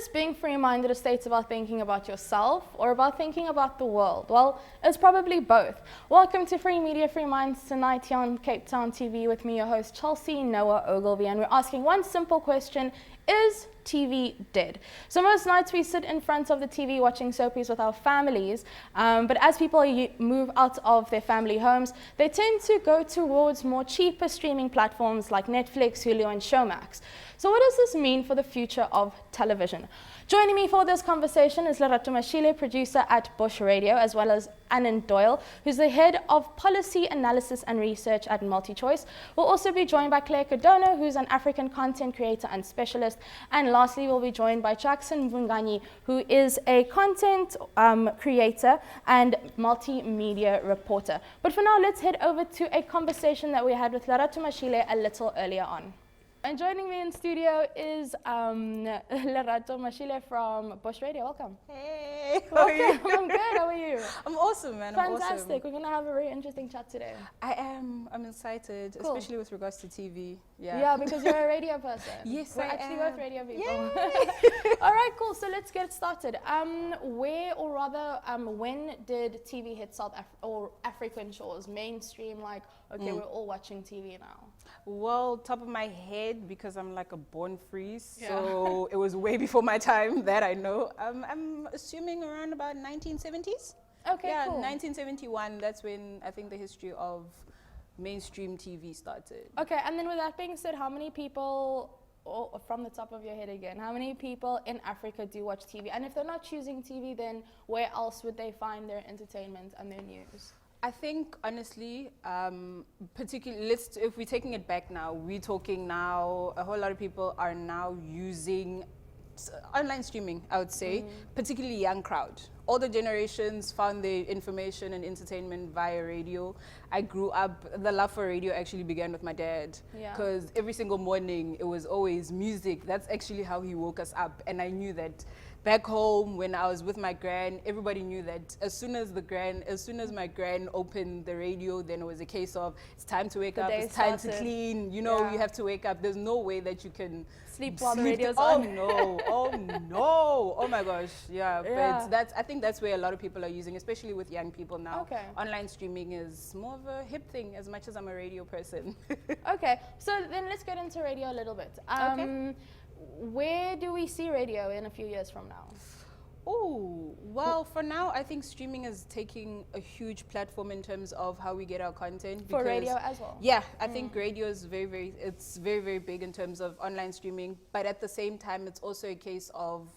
Is being free-minded a state about thinking about yourself or about thinking about the world? Well, it's probably both. Welcome to Free Media, Free Minds tonight here on Cape Town TV with me, your host Chelsea Noah Ogilvy, and we're asking one simple question: is TV dead? So most nights we sit in front of the TV watching soapies with our families, but as people move out of their family homes, they tend to go towards more cheaper streaming platforms like Netflix, Hulu and Showmax. So what does this mean for the future of television? Joining me for this conversation is Lerato Mashile, producer at Bush Radio, as well as Anand Doyle, who's the head of policy analysis and research at MultiChoice. We'll also be joined by Claire Cardono, who's an African content creator and specialist. And lastly, we'll be joined by Jackson Mvunganyi, who is a content creator and multimedia reporter. But for now, let's head over to a conversation that we had with Lerato Mashile a little earlier on. And joining me in studio is Lerato Mashile from Bush Radio. Welcome. Hey, how are you? I'm good. How are you? I'm awesome, man. Fantastic. I'm awesome. We're going to have a very interesting chat today. I am. I'm excited, Cool. especially with regards to TV. Yeah, because you're a radio person. Yes, We're I actually am. both radio people. Yay! All right, cool. So let's get started. When did TV hit or African shores mainstream? Like, okay, we're all watching TV now. Well, top of my head, because I'm like a born freeze, so it was way before my time, that I know. I'm assuming around about 1970s. Okay, Yeah, cool. 1971, that's when I think the history of mainstream TV started. Okay, and then with that being said, how many people, from the top of your head again, how many people in Africa do watch TV? And if they're not choosing TV, then where else would they find their entertainment and their news? I think, honestly, particularly, if we're taking it back now, we're talking now, a whole lot of people are now using online streaming, I would say, particularly young crowd. Older generations found their information and entertainment via radio. I grew up, the love for radio actually began with my dad, because every single morning it was always music. That's actually how he woke us up, and I knew that. Back home, when I was with my gran, everybody knew that as soon as my gran opened the radio, then it was a case of, it's time to wake up, it's time to clean, you know, you have to wake up. There's no way that you can sleep while the radio's on. Oh no, oh my gosh, but I think that's where a lot of people are using, especially with young people now. Okay. Online streaming is more of a hip thing, as much as I'm a radio person. Okay, so then let's get into radio a little bit. Okay. Where do we see radio in a few years from now? Oh, well, for now, I think streaming is taking a huge platform in terms of how we get our content. For radio as well? Yeah, I think radio is very, very big in terms of online streaming. But at the same time, it's also a case of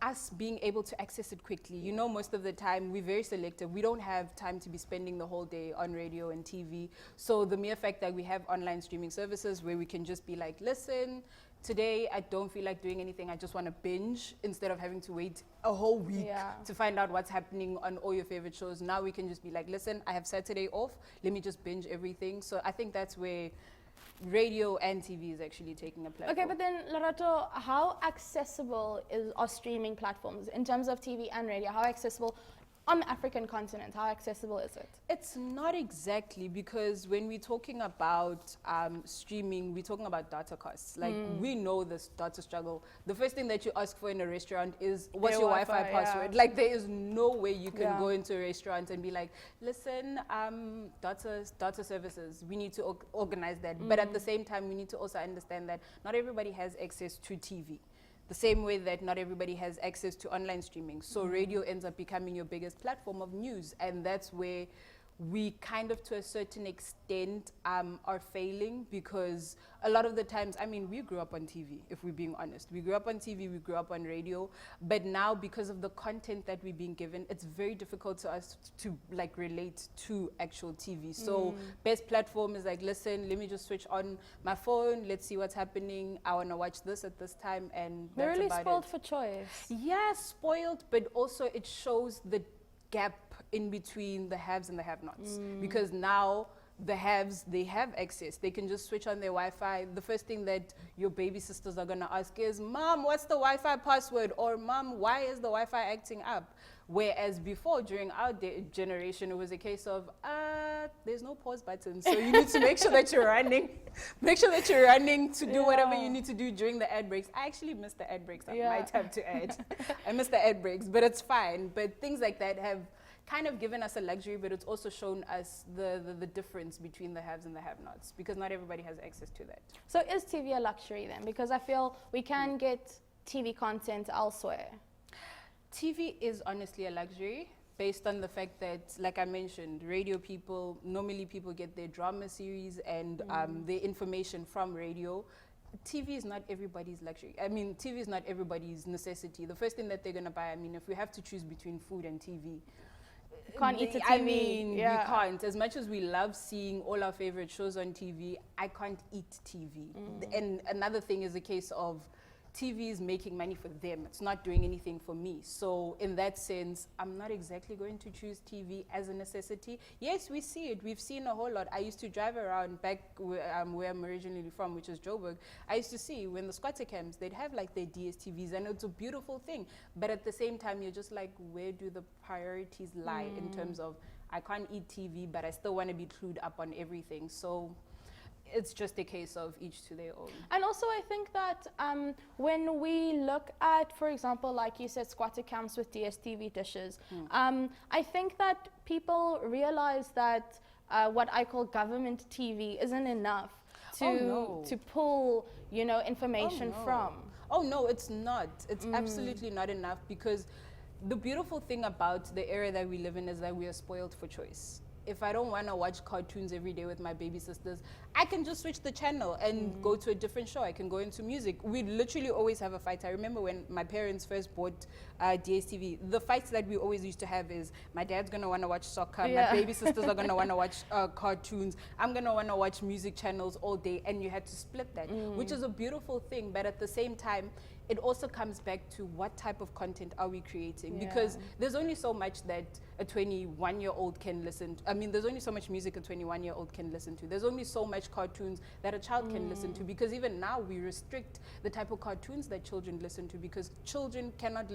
us being able to access it quickly. You know, most of the time, we're very selective. We don't have time to be spending the whole day on radio and TV. So the mere fact that we have online streaming services where we can just be like, listen, today I don't feel like doing anything, I just want to binge, instead of having to wait a whole week to find out what's happening on all your favorite shows. Now we can just be like, listen, I have Saturday off, let me just binge everything. So I think that's where radio and TV is actually taking a platform. Okay, but then Lerato, how accessible are streaming platforms in terms of TV and radio? How accessible on the African continent? How accessible is it? It's not exactly, because when we're talking about streaming, we're talking about data costs. Like, we know this data struggle. The first thing that you ask for in a restaurant is, what's your Wi-Fi password? Like, there is no way you can go into a restaurant and be like, listen, data services, we need to organize that. But at the same time, we need to also understand that not everybody has access to TV. The same way that not everybody has access to online streaming. So radio ends up becoming your biggest platform of news. And that's where we kind of, to a certain extent, are failing, because a lot of the times, I mean, we grew up on TV, if we're being honest. We grew up on TV, we grew up on radio, but now, because of the content that we're being given, it's very difficult to us to like relate to actual TV. So best platform is like, listen, let me just switch on my phone, let's see what's happening, I want to watch this at this time, and that's We're really about spoiled it. for choice. Yeah, spoiled, but also it shows the gap in between the haves and the have-nots, because now the haves, they have access, they can just switch on their Wi-Fi. The first thing that your baby sisters are gonna ask is, Mom, what's the Wi-Fi password? Or Mom, why is the Wi-Fi acting up? Whereas before, during our generation, it was a case of, there's no pause button, so you need to make sure that you're running Make sure that you're running to do whatever you need to do during the ad breaks. I actually miss the ad breaks. I might have to add. I miss the ad breaks, but it's fine. But things like that have kind of given us a luxury, but it's also shown us the difference between the haves and the have-nots, because not everybody has access to that. So is TV a luxury then? Because I feel we can get TV content elsewhere. TV is honestly a luxury based on the fact that, like I mentioned, radio people, normally people get their drama series and their information from radio. TV is not everybody's luxury. I mean, TV is not everybody's necessity. The first thing that they're going to buy, I mean, if we have to choose between food and TV, can't eat a TV. I mean, we can't. As much as we love seeing all our favorite shows on TV, I can't eat TV. And another thing is a case of TV is making money for them. It's not doing anything for me. So in that sense, I'm not exactly going to choose TV as a necessity. Yes, we see it. We've seen a whole lot. I used to drive around back where I'm originally from, which is Joburg. I used to see when the squatter camps, they'd have like their DSTVs, and it's a beautiful thing. But at the same time, you're just like, where do the priorities lie in terms of, I can't eat TV, but I still want to be clued up on everything. So it's just a case of each to their own. And also I think that when we look at, for example, like you said, squatter camps with DSTV dishes, I think that people realize that what I call government TV isn't enough to pull, you know, information from. Oh no, it's not. It's absolutely not enough, because the beautiful thing about the era that we live in is that we are spoiled for choice. If I don't want to watch cartoons every day with my baby sisters, I can just switch the channel and go to a different show. I can go into music. We literally always have a fight. I remember when my parents first bought DSTV, the fights that we always used to have is, my dad's going to want to watch soccer, my baby sisters are going to want to watch cartoons, I'm going to want to watch music channels all day, and you had to split that, which is a beautiful thing. But at the same time, it also comes back to what type of content are we creating, because there's only so much that a 21-year-old can listen to. I mean, there's only so much music a 21-year-old can listen to. There's only so much cartoons that a child can listen to, because even now we restrict the type of cartoons that children listen to, because children cannot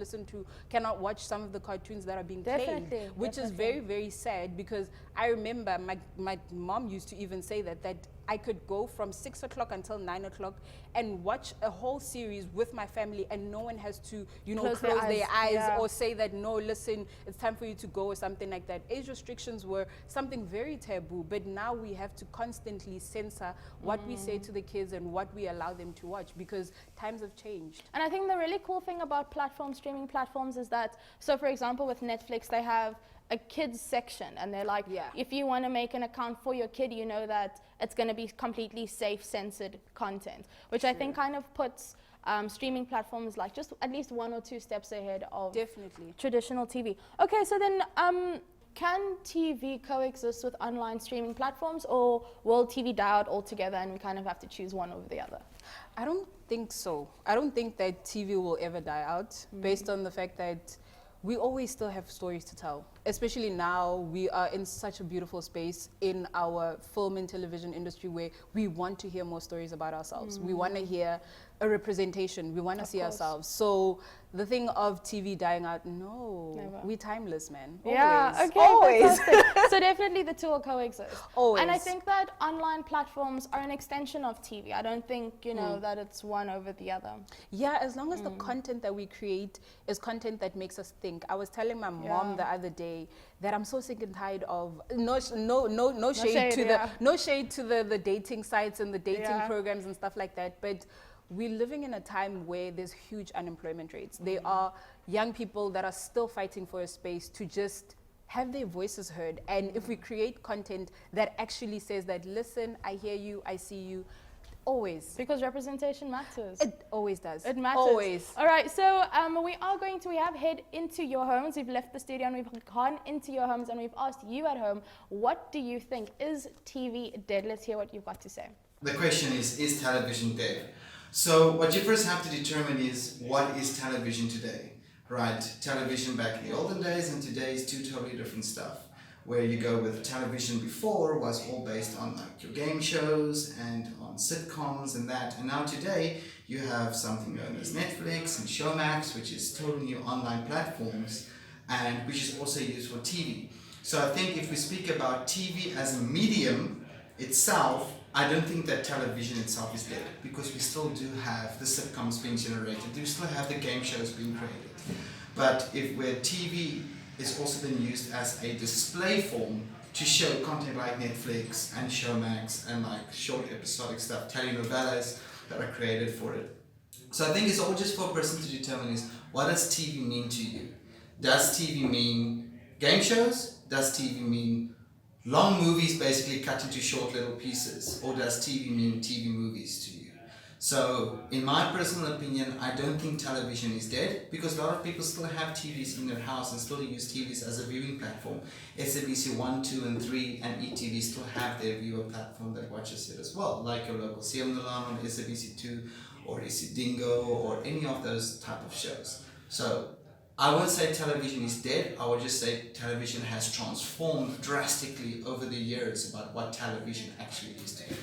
watch some of the cartoons that are being played, which is very, very sad. Because I remember my mom used to even say that I could go from 6 o'clock until 9 o'clock and watch a whole series with my family, and no one has to, you know, close their eyes or say that, no, listen, it's time for you to go, or something like that. Age restrictions were something very taboo, but now we have to constantly censor what we say to the kids and what we allow them to watch, because times have changed. And I think the really cool thing about streaming platforms is that, so for example with Netflix, they have a kids section, and they're like, if you want to make an account for your kid, you know that it's going to be completely safe, censored content, which I think kind of puts streaming platforms like just at least 1 or 2 steps ahead of traditional TV. Okay, so then can TV coexist with online streaming platforms, or will TV die out altogether and we kind of have to choose one over the other? I don't think so. I don't think that TV will ever die out, based on the fact that we always still have stories to tell. Especially now, we are in such a beautiful space in our film and television industry where we want to hear more stories about ourselves. We want to hear a representation. We want to see ourselves. So the thing of TV dying out, no. Never. We're timeless, man. Yeah, always. Okay, always. So definitely the two will coexist. Always. And I think that online platforms are an extension of TV. I don't think, you know, that it's one over the other. Yeah, as long as the content that we create is content that makes us think. I was telling my mom the other day that I'm so sick and tired of no shade to the dating sites and the dating programs and stuff like that, but we're living in a time where there's huge unemployment rates. There are young people that are still fighting for a space to just have their voices heard. And if we create content that actually says that, listen, I hear you, I see you, always. Because representation matters. It always does. It matters. Always. All right, so we have head into your homes. We've left the studio and we've gone into your homes, and we've asked you at home, what do you think? Is TV dead? Let's hear what you've got to say. The question is television dead? So what you first have to determine is, what is television today, right? Television back in the olden days and today is two totally different stuff. Where you go with television before was all based on like your game shows and on sitcoms and that. And now today you have something known as Netflix and Showmax, which is totally new online platforms, and which is also used for TV. So I think if we speak about TV as a medium itself, I don't think that television itself is dead, because we still do have the sitcoms being generated, we still have the game shows being created. But if where TV is also then used as a display form to show content like Netflix and Showmax and like short episodic stuff, telenovelas that are created for it. So I think it's all just for a person to determine is, what does TV mean to you? Does TV mean game shows? Does TV mean long movies basically cut into short little pieces? Or does TV mean TV movies to you? So in my personal opinion, I don't think television is dead, because a lot of people still have TVs in their house and still use TVs as a viewing platform. SABC 1, 2 and 3 and ETV still have their viewer platform that watches it as well, like your local CM Milan on SABC 2 or Dingo or any of those type of shows. So I won't say television is dead, I would just say television has transformed drastically over the years about what television actually is today.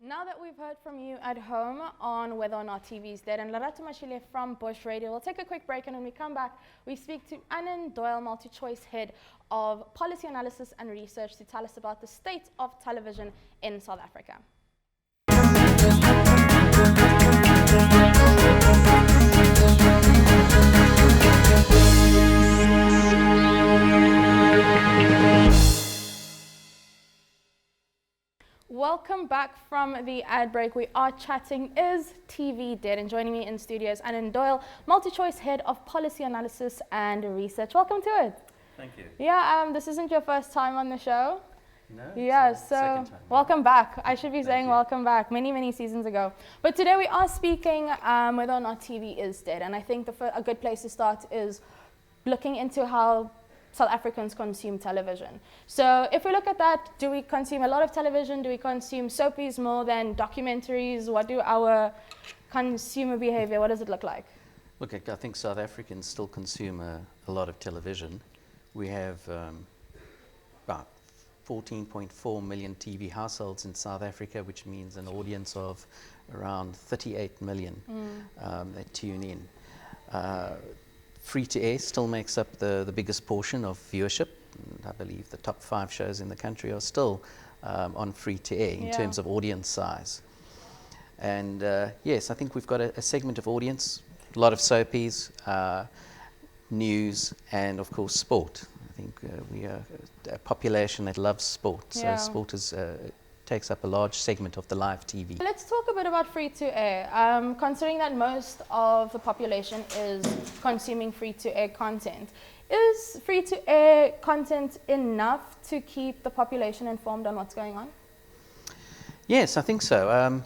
Now that we've heard from you at home on whether or not TV is dead, and Lerato Mashile from Bush Radio, we'll take a quick break, and when we come back, we speak to Annan Doyle, multi-choice head of policy analysis and research, to tell us about the state of television in South Africa. Welcome back from the ad break. We are chatting, is TV dead? And joining me in studio is Annan Doyle, multi-choice head of policy analysis and research. Welcome to it. Thank you. Yeah, this isn't your first time on the show. No, Yeah, it's so second time. welcome back. I should be Thank saying you. welcome back many seasons ago. But today we are speaking whether or not TV is dead. And I think a good place to start is looking into how South Africans consume television. So if we look at that, do we consume a lot of television? Do we consume soapies more than documentaries? What do our consumer behavior, what does it look like? Look, I think South Africans still consume a lot of television. We have about 14.4 million TV households in South Africa, which means an audience of around 38 million that tune in. Free-to-air still makes up the biggest portion of viewership. And I believe the top 5 shows in the country are still on free-to-air in terms of audience size. And yes, I think we've got a segment of audience, a lot of soapies, news, and of course sport. I think we are a population that loves sport, so sport takes up a large segment of the live TV. Let's talk a bit about free-to-air. Considering that most of the population is consuming free-to-air content, is free-to-air content enough to keep the population informed on what's going on? Yes, I think so.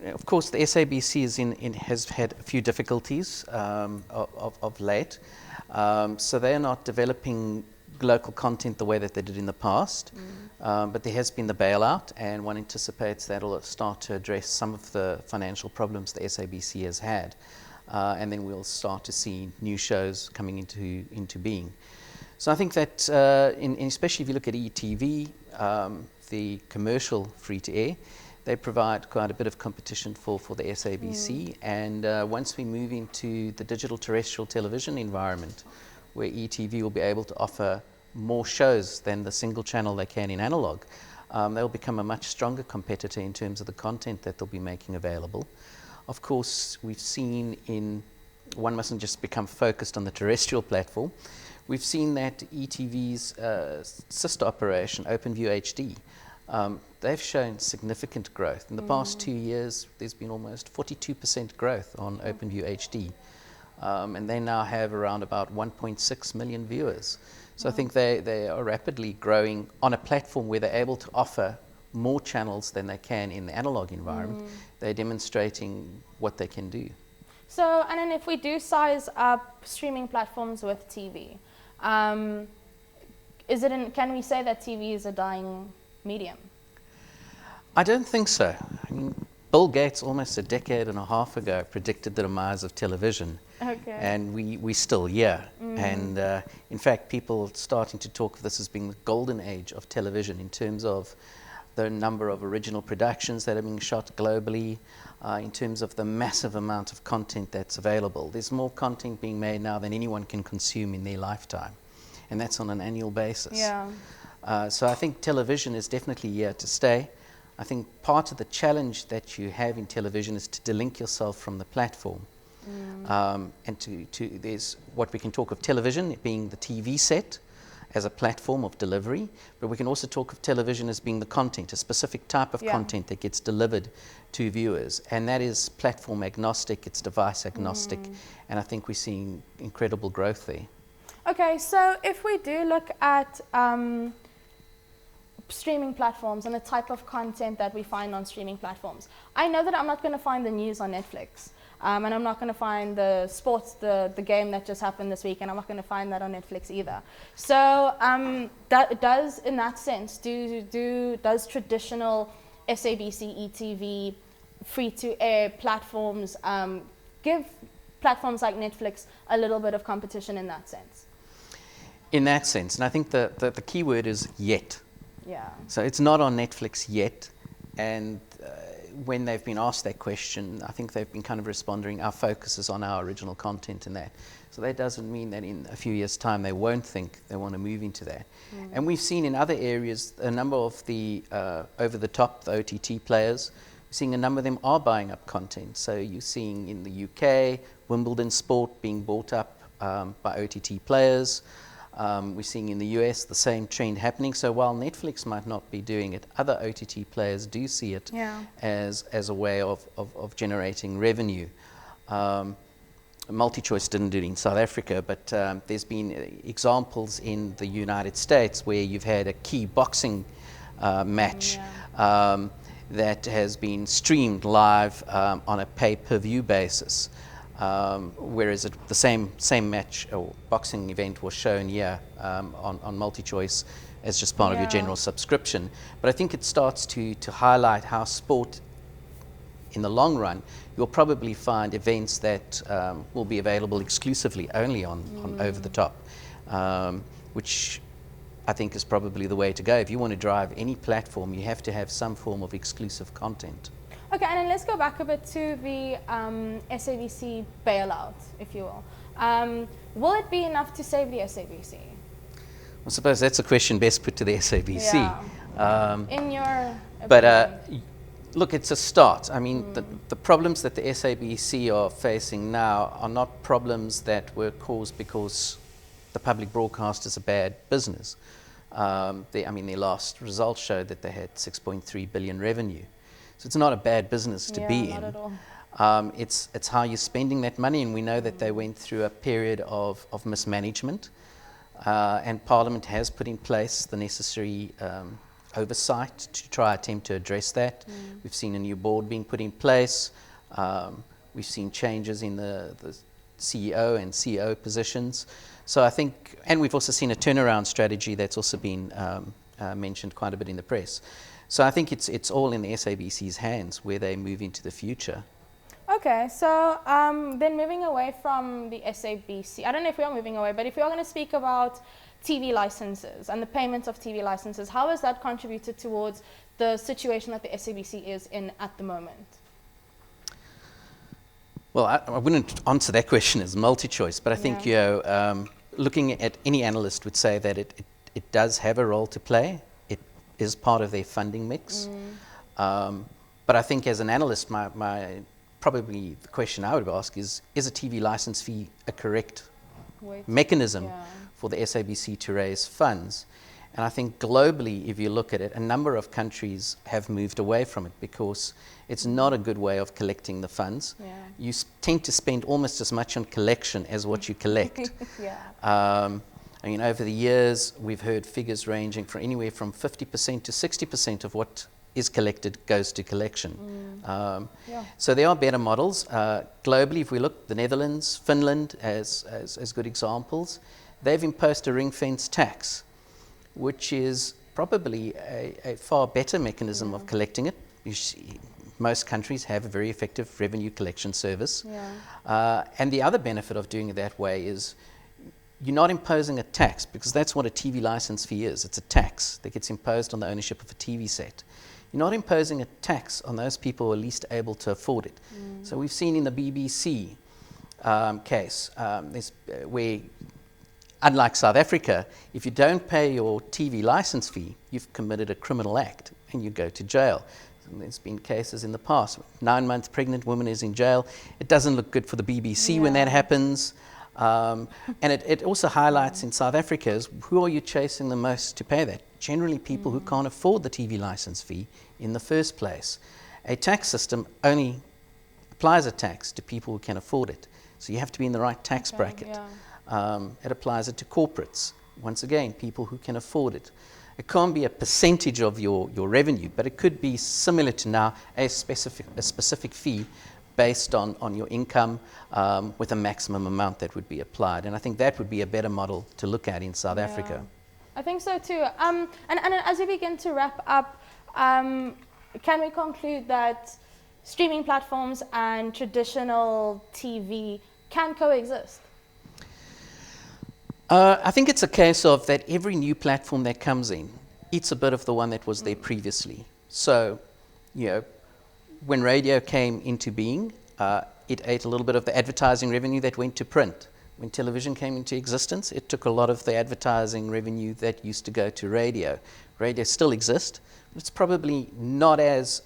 Of course, the SABC has had a few difficulties of late, so they're not developing local content the way that they did in the past, but there has been the bailout, and one anticipates that will start to address some of the financial problems the SABC has had, and then we'll start to see new shows coming into being. So I think that, especially if you look at ETV, the commercial free-to-air, they provide quite a bit of competition for the SABC, and once we move into the digital terrestrial television environment, where ETV will be able to offer more shows than the single channel they can in analog, they'll become a much stronger competitor in terms of the content that they'll be making available. Of course, we've seen one mustn't just become focused on the terrestrial platform. We've seen that ETV's sister operation, OpenView HD, they've shown significant growth. In the past 2 years, there's been almost 42% growth on OpenView HD. And they now have around about 1.6 million viewers. So I think they are rapidly growing on a platform where they're able to offer more channels than they can in the analog environment. They're demonstrating what they can do. So, and then if we do size up streaming platforms with TV, can we say that TV is a dying medium? I don't think so. I mean, Bill Gates almost a decade and a half ago predicted the demise of television. Okay. And we still here. And in fact, people are starting to talk of this as being the golden age of television in terms of the number of original productions that are being shot globally, in terms of the massive amount of content that's available. There's more content being made now than anyone can consume in their lifetime. And that's on an annual basis. Yeah. So I think television is definitely here to stay. I think part of the challenge that you have in television is to delink yourself from the platform. And there's what we can talk of television being the TV set as a platform of delivery, but we can also talk of television as being the content, a specific type of content that gets delivered to viewers, and that is platform agnostic, it's device agnostic, and I think we're seeing incredible growth there. Okay, so if we do look at streaming platforms and the type of content that we find on streaming platforms, I know that I'm not going to find the news on Netflix. And I'm not going to find the sports, the game that just happened this week, and I'm not going to find that on Netflix either. So that does, in that sense, does traditional SABC, ETV, free-to-air platforms give platforms like Netflix a little bit of competition in that sense? In that sense, and I think the key word is yet. Yeah. So it's not on Netflix yet, and when they've been asked that question, I think they've been kind of responding, our focus is on our original content and that. So that doesn't mean that in a few years' time they won't think they want to move into that. And we've seen in other areas a number of the over-the-top, the OTT players, we're seeing a number of them are buying up content. So you're seeing in the UK, Wimbledon sport being bought up by OTT players. We're seeing in the US the same trend happening. So while Netflix might not be doing it, other OTT players do see it as a way of generating revenue. MultiChoice didn't do it in South Africa, but there's been examples in the United States where you've had a key boxing match that has been streamed live on a pay-per-view basis. Whereas the same match or boxing event was shown here on MultiChoice as just part of your general subscription. But I think it starts to highlight how sport, in the long run, you'll probably find events that will be available exclusively only on over the top, which I think is probably the way to go. If you want to drive any platform, you have to have some form of exclusive content. Okay, and then let's go back a bit to the SABC bailout, if you will. Will it be enough to save the SABC? I suppose that's a question best put to the SABC. Yeah. In your opinion. But look, it's a start. I mean, the problems that the SABC are facing now are not problems that were caused because the public broadcast is a bad business. Their last results showed that they had 6.3 billion revenue. So it's not a bad business to be in. Not at all. It's how you're spending that money, and we know that they went through a period of mismanagement, and Parliament has put in place the necessary oversight to try attempt to address that. We've seen a new board being put in place. We've seen changes in the CEO and CEO positions. So I think, and we've also seen a turnaround strategy that's also been mentioned quite a bit in the press. So I think it's all in the SABC's hands where they move into the future. Okay, so then moving away from the SABC, I don't know if we are moving away, but if we are going to speak about TV licenses and the payments of TV licenses, how has that contributed towards the situation that the SABC is in at the moment? Well, I wouldn't answer that question as multi-choice, but I think looking at any analyst would say that it does have a role to play. Is part of their funding mix. But I think as an analyst, my probably the question I would ask is a TV license fee a correct mechanism for the SABC to raise funds? And I think globally, if you look at it, a number of countries have moved away from it because it's not a good way of collecting the funds. You tend to spend almost as much on collection as what you collect. I mean, over the years, we've heard figures ranging from anywhere from 50% to 60% of what is collected goes to collection. So there are better models. Globally, if we look, the Netherlands, Finland as good examples, they've imposed a ring-fence tax, which is probably a far better mechanism of collecting it. Most countries have a very effective revenue collection service. And the other benefit of doing it that way is you're not imposing a tax, because that's what a TV license fee is. It's a tax that gets imposed on the ownership of a TV set. You're not imposing a tax on those people who are least able to afford it. So we've seen in the BBC case, where, unlike South Africa, if you don't pay your TV license fee, you've committed a criminal act and you go to jail. And there's been cases in the past. 9-month pregnant woman is in jail. It doesn't look good for the BBC when that happens. And it also highlights in South Africa is who are you chasing the most to pay that? Generally people who can't afford the TV license fee in the first place. A tax system only applies a tax to people who can afford it. So you have to be in the right tax bracket. It applies it to corporates. Once again, people who can afford it. It can't be a percentage of your revenue, but it could be similar to now a specific fee based on your income with a maximum amount that would be applied. And I think that would be a better model to look at in South Africa. I think so too. And as we begin to wrap up, can we conclude that streaming platforms and traditional TV can coexist? I think it's a case of that every new platform that comes in eats a bit of the one that was there previously. So, when radio came into being, it ate a little bit of the advertising revenue that went to print. When television came into existence, it took a lot of the advertising revenue that used to go to radio. Radio still exists, but it's probably not as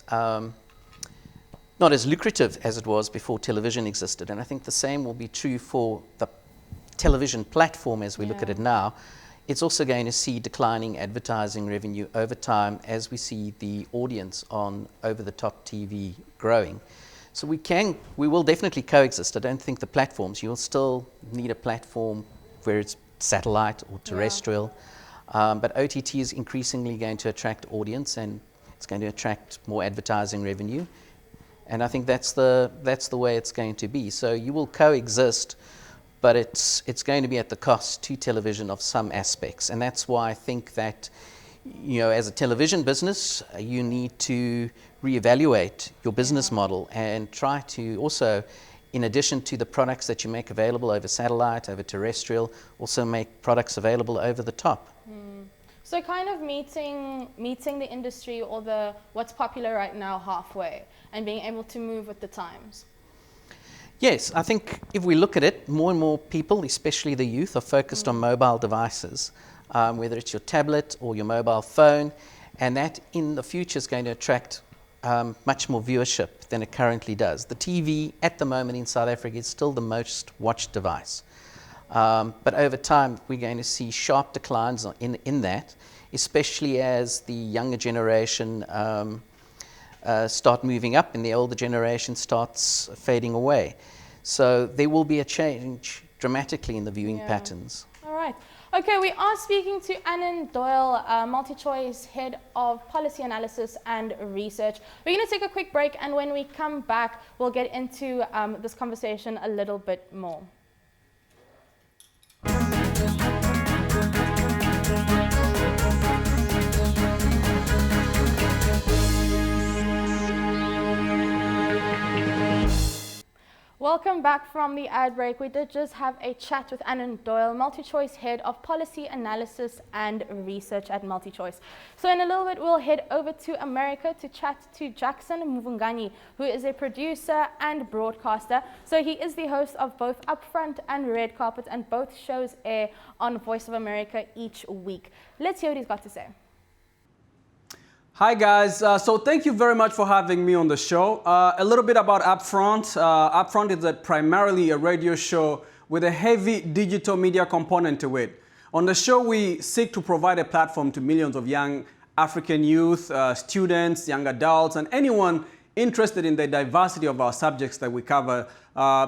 lucrative as it was before television existed. And I think the same will be true for the television platform as we look at it now. It's also going to see declining advertising revenue over time as we see the audience on over-the-top TV growing. So we will definitely coexist. I don't think the platforms, you'll still need a platform where it's satellite or terrestrial, but OTT is increasingly going to attract audience and it's going to attract more advertising revenue. And I think that's the way it's going to be. So you will coexist, but it's going to be at the cost to television of some aspects. And that's why I think that, as a television business, you need to reevaluate your business model and try to also, in addition to the products that you make available over satellite, over terrestrial, also make products available over the top. So kind of meeting the industry or what's popular right now halfway and being able to move with the times. Yes, I think if we look at it, more and more people, especially the youth, are focused on mobile devices, whether it's your tablet or your mobile phone, and that in the future is going to attract much more viewership than it currently does. The TV at the moment in South Africa is still the most watched device. But over time, we're going to see sharp declines in that, especially as the younger generation start moving up and the older generation starts fading away. So there will be a change dramatically in the viewing patterns. All right. Okay, we are speaking to Anand Doyle, MultiChoice Head of Policy Analysis and Research. We're going to take a quick break, and when we come back, we'll get into this conversation a little bit more. Welcome back from the ad break. We did just have a chat with Anand Doyle, MultiChoice Head of Policy Analysis and Research at MultiChoice. So in a little bit, we'll head over to America to chat to Jackson Mvunganyi, who is a producer and broadcaster. So he is the host of both Upfront and Red Carpet, and both shows air on Voice of America each week. Let's hear what he's got to say. Hi guys, so thank you very much for having me on the show. A little bit about Upfront. Upfront is primarily a radio show with a heavy digital media component to it. On the show, we seek to provide a platform to millions of young African youth, students, young adults, and anyone interested in the diversity of our subjects that we cover,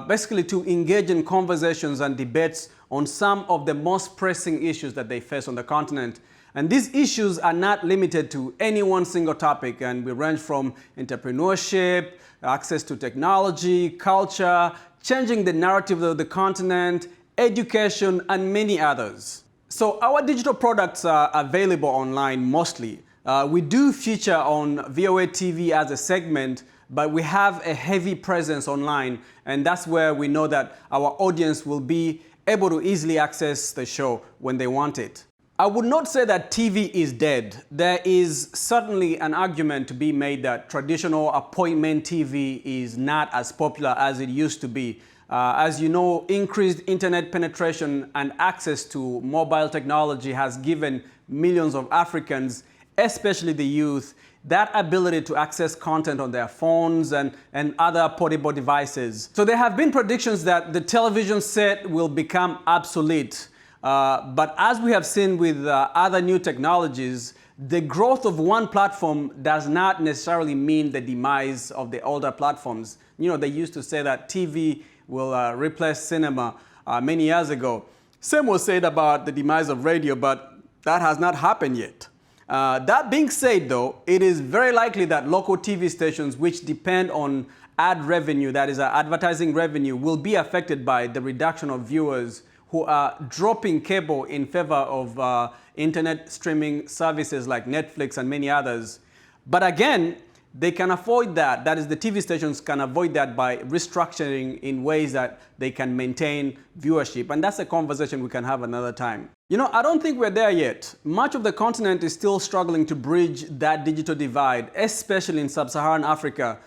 basically to engage in conversations and debates on some of the most pressing issues that they face on the continent. And these issues are not limited to any one single topic, and we range from entrepreneurship, access to technology, culture, changing the narrative of the continent, education, and many others. So our digital products are available online mostly. We do feature on VOA TV as a segment, but we have a heavy presence online, and that's where we know that our audience will be able to easily access the show when they want it. I would not say that TV is dead. There is certainly an argument to be made that traditional appointment TV is not as popular as it used to be. As you know, increased internet penetration and access to mobile technology has given millions of Africans especially the youth, that ability to access content on their phones and other portable devices. So there have been predictions that the television set will become obsolete. But as we have seen with other new technologies, the growth of one platform does not necessarily mean the demise of the older platforms. You know, they used to say that TV will replace cinema many years ago. Same was said about the demise of radio, but that has not happened yet. That being said, though, it is very likely that local TV stations which depend on ad revenue, that is advertising revenue, will be affected by the reduction of viewers who are dropping cable in favor of internet streaming services like Netflix and many others. But again, they can avoid that. That is, the TV stations can avoid that by restructuring in ways that they can maintain viewership. And that's a conversation we can have another time. You know, I don't think we're there yet. Much of the continent is still struggling to bridge that digital divide, especially in sub-Saharan Africa,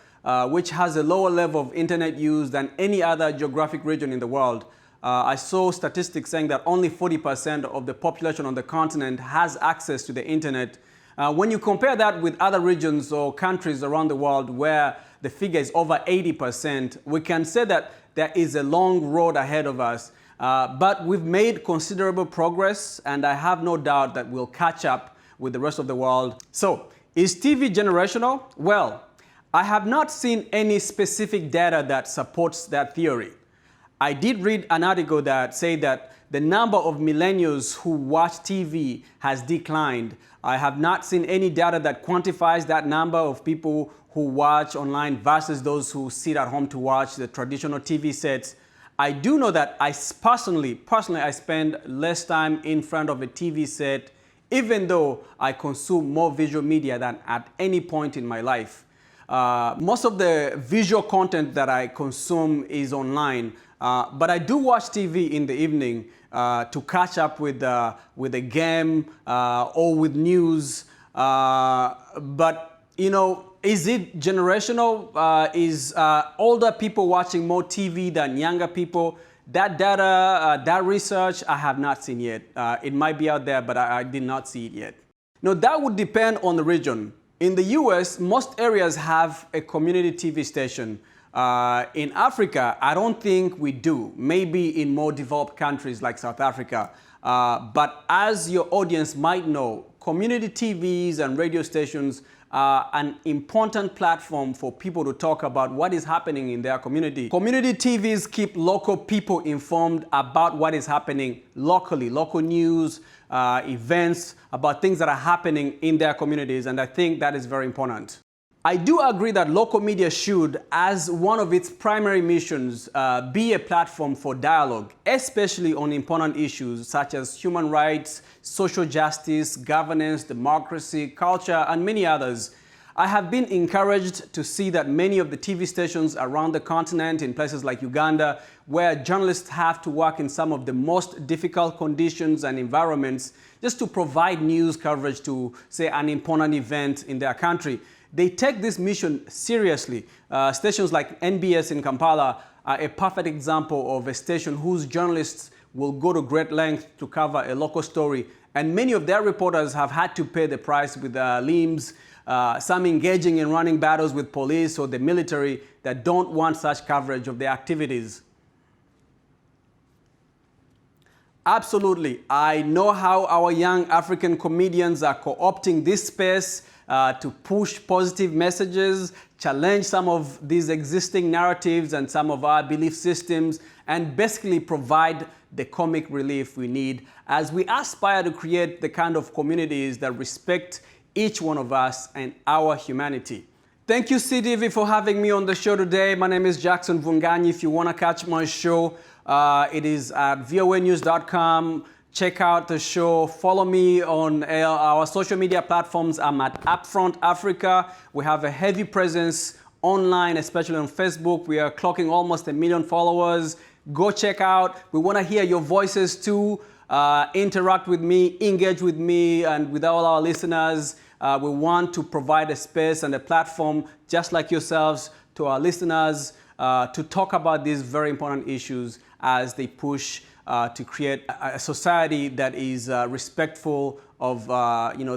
which has a lower level of internet use than any other geographic region in the world. I saw statistics saying that only 40% of the population on the continent has access to the internet. When you compare that with other regions or countries around the world where the figure is over 80%, we can say that there is a long road ahead of us. But we've made considerable progress, and I have no doubt that we'll catch up with the rest of the world. So, is TV generational? Well, I have not seen any specific data that supports that theory. I did read an article that said that the number of millennials who watch TV has declined. I have not seen any data that quantifies that number of people who watch online versus those who sit at home to watch the traditional TV sets. I do know that I personally I spend less time in front of a TV set, even though I consume more visual media than at any point in my life. Most of the visual content that I consume is online, but I do watch TV in the evening to catch up with a game or with news. But, you know, is it generational? Is older people watching more TV than younger people? That data, that research, I have not seen yet. It might be out there, but I did not see it yet. Now, that would depend on the region. In the US, most areas have a community TV station. In Africa, I don't think we do. Maybe in more developed countries like South Africa. But as your audience might know, community TVs and radio stations are an important platform for people to talk about what is happening in their community. Community TVs keep local people informed about what is happening locally, local news, events, about things that are happening in their communities, and I think that is very important. I do agree that local media should, as one of its primary missions, be a platform for dialogue, especially on important issues such as human rights, social justice, governance, democracy, culture, and many others. I have been encouraged to see that many of the TV stations around the continent, in places like Uganda, where journalists have to work in some of the most difficult conditions and environments just to provide news coverage to, say, an important event in their country. They take this mission seriously. Stations like NBS in Kampala are a perfect example of a station whose journalists will go to great lengths to cover a local story. And many of their reporters have had to pay the price with their limbs, some engaging in running battles with police or the military that don't want such coverage of their activities. Absolutely. I know how our young African comedians are co-opting this space to push positive messages, challenge some of these existing narratives and some of our belief systems, and basically provide the comic relief we need as we aspire to create the kind of communities that respect each one of us and our humanity. Thank you, CTV, for having me on the show today. My name is Jackson Vunganyi. If you want to catch my show, it is at voanews.com. Check out the show. Follow me on our social media platforms. I'm at Upfront Africa. We have a heavy presence online, especially on Facebook. We are clocking almost 1 million followers. Go check out. We want to hear your voices too. Interact with me, engage with me, and with all our listeners. We want to provide a space and a platform, just like yourselves, to our listeners to talk about these very important issues as they push to create a society that is respectful of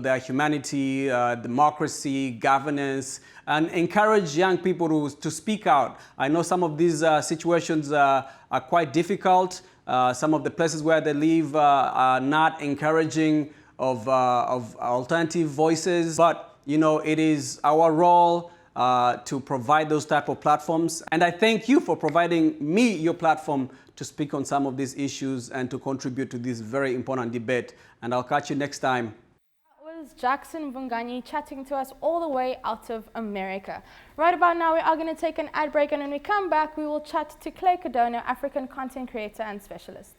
their humanity, democracy, governance, and encourage young people to speak out. I know some of these situations are quite difficult. Some of the places where they live are not encouraging of alternative voices, but it is our role to provide those type of platforms. And I thank you for providing me your platform to speak on some of these issues and to contribute to this very important debate. And I'll catch you next time. That was Jackson Vungani chatting to us all the way out of America. Right about now, we are going to take an ad break, and when we come back, we will chat to Claire Cardona, African content creator and specialist.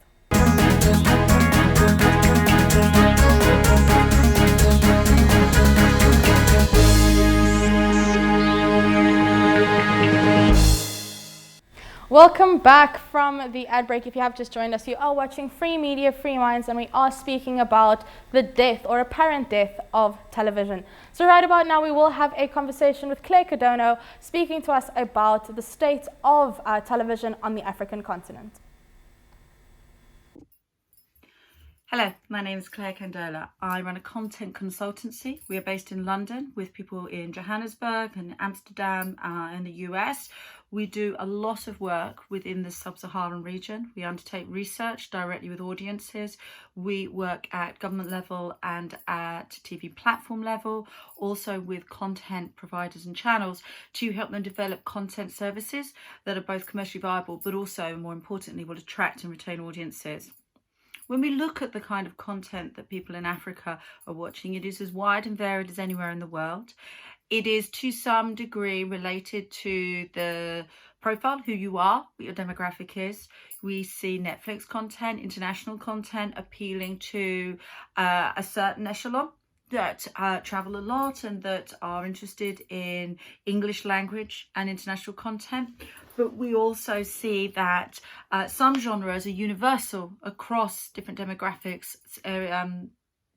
Welcome back from the ad break. If you have just joined us, you are watching Free Media, Free Minds, and we are speaking about the death or apparent death of television. So right about now, we will have a conversation with Claire Cardona speaking to us about the state of television on the African continent. Hello, my name is Claire Candola. I run a content consultancy. We are based in London with people in Johannesburg and Amsterdam in the US. We do a lot of work within the sub-Saharan region. We undertake research directly with audiences. We work at government level and at TV platform level, also with content providers and channels to help them develop content services that are both commercially viable, but also, more importantly, will attract and retain audiences. When we look at the kind of content that people in Africa are watching, it is as wide and varied as anywhere in the world. It is to some degree related to the profile, who you are, what your demographic is. We see Netflix content, international content appealing to a certain echelon that travel a lot and that are interested in English language and international content. But we also see that some genres are universal across different demographics,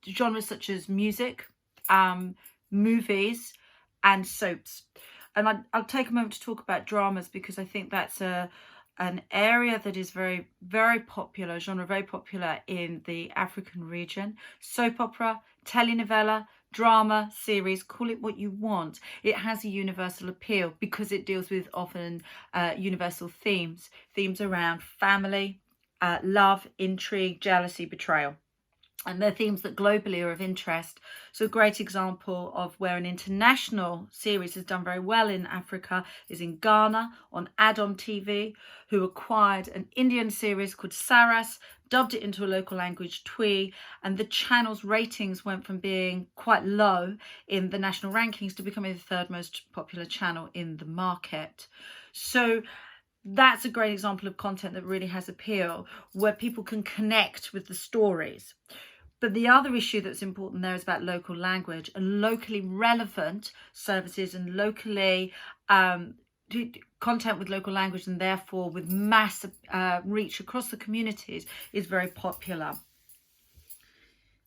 genres such as music, movies, and soaps. And I'll take a moment to talk about dramas because I think that's an area that is very, very popular, genre very popular in the African region. Soap opera, telenovela, drama, series, call it what you want. It has a universal appeal because it deals with often universal themes around family, love, intrigue, jealousy, betrayal. And they're themes that globally are of interest. So a great example of where an international series has done very well in Africa is in Ghana on Add TV, who acquired an Indian series called Saras, dubbed it into a local language, Twi, and the channel's ratings went from being quite low in the national rankings to becoming the third most popular channel in the market. So that's a great example of content that really has appeal, where people can connect with the stories. But the other issue that's important there is about local language and locally relevant services and locally content with local language, and therefore with mass reach across the communities, is very popular.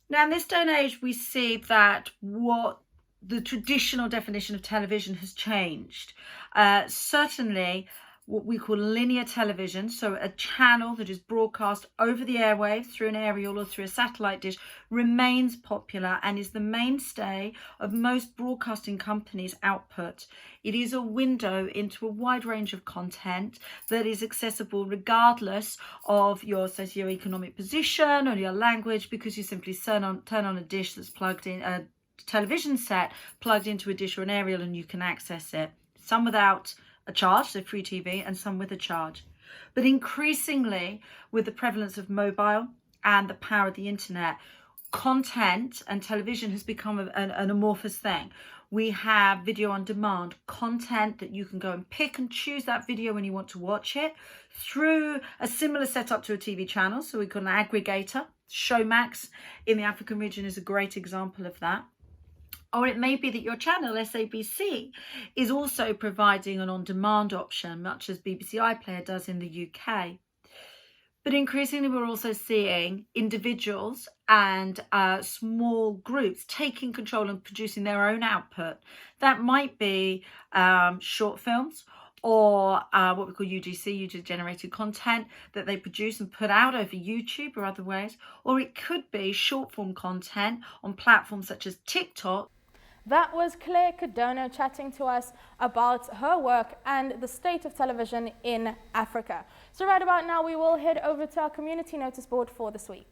Now, in this day and age, we see that what the traditional definition of television has changed. Certainly, what we call linear television, so a channel that is broadcast over the airwaves through an aerial or through a satellite dish, remains popular and is the mainstay of most broadcasting companies' output. It is a window into a wide range of content that is accessible regardless of your socioeconomic position or your language, because you simply turn on a dish that's plugged in, a television set plugged into a dish or an aerial, and you can access it. Some without a charge, so free TV, and some with a charge. But increasingly, with the prevalence of mobile and the power of the internet, content and television has become an amorphous thing. We have video on demand content that you can go and pick and choose that video when you want to watch it through a similar setup to a TV channel. So we've got an aggregator. Showmax in the African region is a great example of that. Or it may be that your channel, SABC, is also providing an on-demand option, much as BBC iPlayer does in the UK. But increasingly, we're also seeing individuals and small groups taking control and producing their own output. That might be short films, or what we call UGC, user-generated content that they produce and put out over YouTube or other ways, or it could be short-form content on platforms such as TikTok. That was Claire Cardona chatting to us about her work and the state of television in Africa. So right about now, we will head over to our community notice board for this week.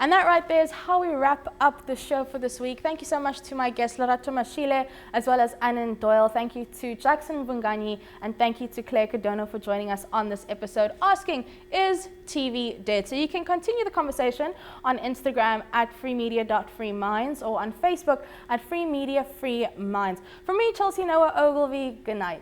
And that right there is how we wrap up the show for this week. Thank you so much to my guests, Lerato Mashile, as well as Anand Doyle. Thank you to Jackson Vunganyi, and thank you to Claire Cardona for joining us on this episode, asking, is TV dead? So you can continue the conversation on Instagram at freemedia.freeminds or on Facebook at freemediafreeminds. From me, Chelsea Noah Ogilvie, good night.